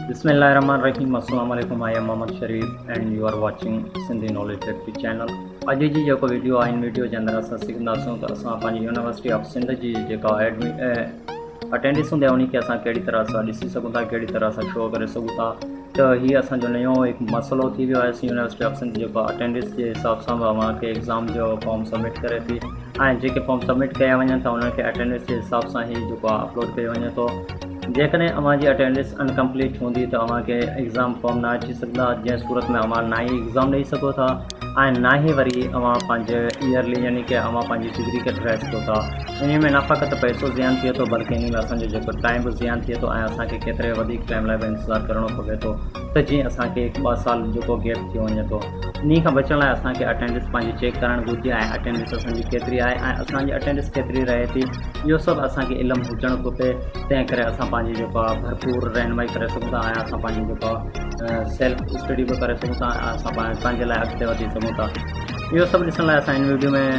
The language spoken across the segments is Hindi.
बिस्मिल्लाहिर्रहमानिर्रहीम। अस्सलाम वालेकुम। I am Mohammed Sharif and you are watching Sindhi knowledge factory channel. अॼु जी जेको वीडियो आहे, इन वीडियो जे अंदरि असां सिखंदासीं त असां पंहिंजी यूनिवर्सिटी ऑफ सिंध जी जेका अटेंडेंस हूंदी आहे उन खे असां कहिड़ी तरह सां ॾिसी सघूं था, कहिड़ी तरह सां शो करे सघूं था। त हीअ असांजो नयो हिकु मसइलो थी वियो आहे। यूनिवर्सिटी ऑफ सिंध जेको अटेंडेंस जे हिसाब सां अव्हांखे एग्ज़ाम जो फॉर्म सबमिट करे थी ऐं जेके फॉर्म सबमिट कया वञनि था उन्हनि खे अटेंडेंस जे हिसाब सां ई जेको आहे अपलोड कयो वञे थो। जेकॾहिं अव्हां जी अटेंडेंस अनकम्पलीट हूंदी त अव्हांखे एग्ज़ाम फॉर्म न अची सघंदा, जंहिं सूरत में अव्हां ना ई एग्ज़ाम ॾेई सघो था ऐं ना ई वरी अव्हां पंहिंजे ईयरली यानी कि अव्हां पंहिंजी डिग्री खे ट्राए सघो था। इन में न फ़क़ति पैसो ज़ियान थिए थो बल्कि इन में असांजो जेको टाइम बि ज़ियान थिए थो ऐं असांखे केतिरे वधीक टाइम लाइ बि इंतज़ारु करिणो पवे थो। त जीअं असांखे 2 साल जेको गैप थी वञे थो, इन खां बचण लाइ असांखे अटेंडेंस पंहिंजी चेक करणु घुरिजे ऐं अटेंडेंस असांजी केतिरी आहे ऐं असांजी अटेंडेंस केतिरी रहे थी, इहो सभु असांखे इल्मु हुजणु खपे। तंहिं करे असां पंहिंजी जेको आहे भरपूर रहनुमाई करे सघूं था ऐं असां पंहिंजी जेको आहे सेल्फ स्टडी बि करे सघूं था ऐं असां पंहिंजे लाइ अॻिते वधी सघूं था। इहो सभु ॾिसण लाइ असां इन वीडियो में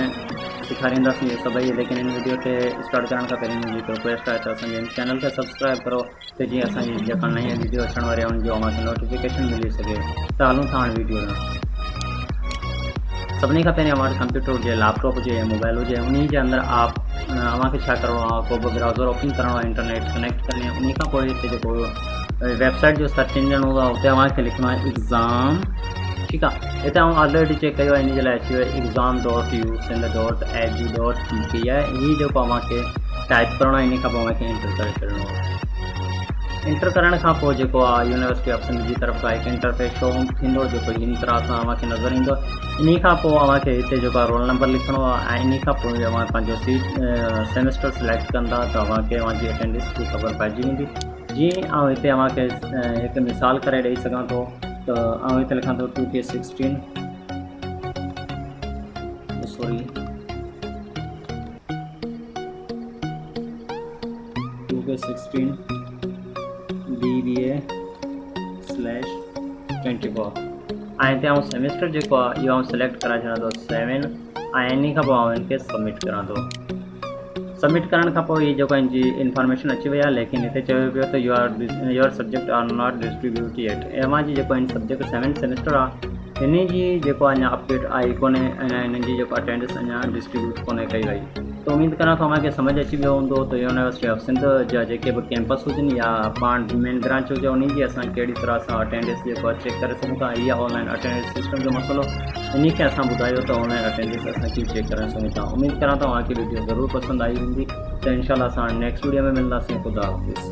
सेखारींदासीं इहे सभई। लेकिन इन वीडियो खे स्टार्ट करण खां पहिरीं मुंहिंजी रिक्वेस्ट आहे त असांजे इन चैनल खे सब्सक्राइब करो त जीअं असांजी जेका नई वीडियो अचण वारी आहे उनजो अव्हांखे नोटिफिकेशन मिली सघे। त हलूं था हाणे वीडियो में। सभिनी खां पहिरीं अव्हां वटि कंप्यूटर हुजे, लैपटॉप हुजे या मोबाइल हुजे, उन जे अंदरि अव्हांखे छा करिणो आहे, को बि ब्राउज़र ओपन करिणो आहे, इंटरनेट कनेक्ट करणी आहे। उन खां पोइ हिते जेको वेबसाइट जो सर्च इंजन हूंदो आहे उते अव्हांखे लिखणो आहे एग्ज़ाम। ठीकु आहे, हिते आउं ऑलरेडी चेक कयो आहे, इन जे लाइ अची वियो exam.usind.ag.pk आहे। हीअ जेको अव्हांखे टाइप करिणो आहे, इन खां पोइ अव्हांखे इंटर करे छॾिणो आहे। इंटर करण खां पोइ जेको आहे यूनिवर्सिटी ऑफ सिंध जी तरफ़ खां हिकु इंटरफेस शो थींदो जेको इन तरह सां अव्हांखे नज़र ईंदो। इन खां पोइ अव्हांखे हिते जेको आहे रोल नंबर लिखणो आहे ऐं इन खां पोइ अव्हां पंहिंजो सेमेस्टर सिलेक्ट कंदा त अव्हांखे अव्हांजी अटेंडेंस जी ख़बर पइजी वेंदी। जीअं ऐं हिते अव्हांखे हिकु मिसाल करे ॾेई सघां थो त आउं हिते लिखां थो 2K16 BBA/24 ऐं हिते आउं सेमेस्टर जेको आहे इहो आउं सिलेक्ट कराए छॾां थो 7 ऐं इन खां पोइ आउं हिनखे सबमिट करां थो। सबमिट करण खां पोइ हीअ जेको हिनजी इंफॉर्मेशन अची वई आहे, लेकिन हिते चयो पियो त your subject are not distribute yet. अव्हांजी जेको हिन सब्जेक्ट 7th सेमेस्टर आहे हिन जी जेको अञा अपडेट आई कोन्हे ऐं हिननि जी जेको अटेंडेंस अञा डिस्ट्रीब्यूट कोन्हे कई वई। त उमेदु करां थो अव्हांखे सम्झ अची वियो हूंदो त यूनिवर्सिटी ऑफ सिंध जा जेके बि कैंपस हुजनि या पाण मेन ब्रांच हुजे उन जी असां कहिड़ी तरह सां अटेंडेंस जेको आहे चेक करे सघूं था। इहा ऑनलाइन अटेंडेंस सिस्टम जो मसइलो इन खे असां ॿुधायो त ऑनलाइन अटेंडेंस असां कीअं चेक करे सघूं था। उमेदु करां थो तव्हांखे वीडियो ज़रूरु पसंदि आई हूंदी। त इंशाल्लाह असां नेक्स्ट वीडियो में मिलंदासीं। ख़ुदा हाफ़िज़।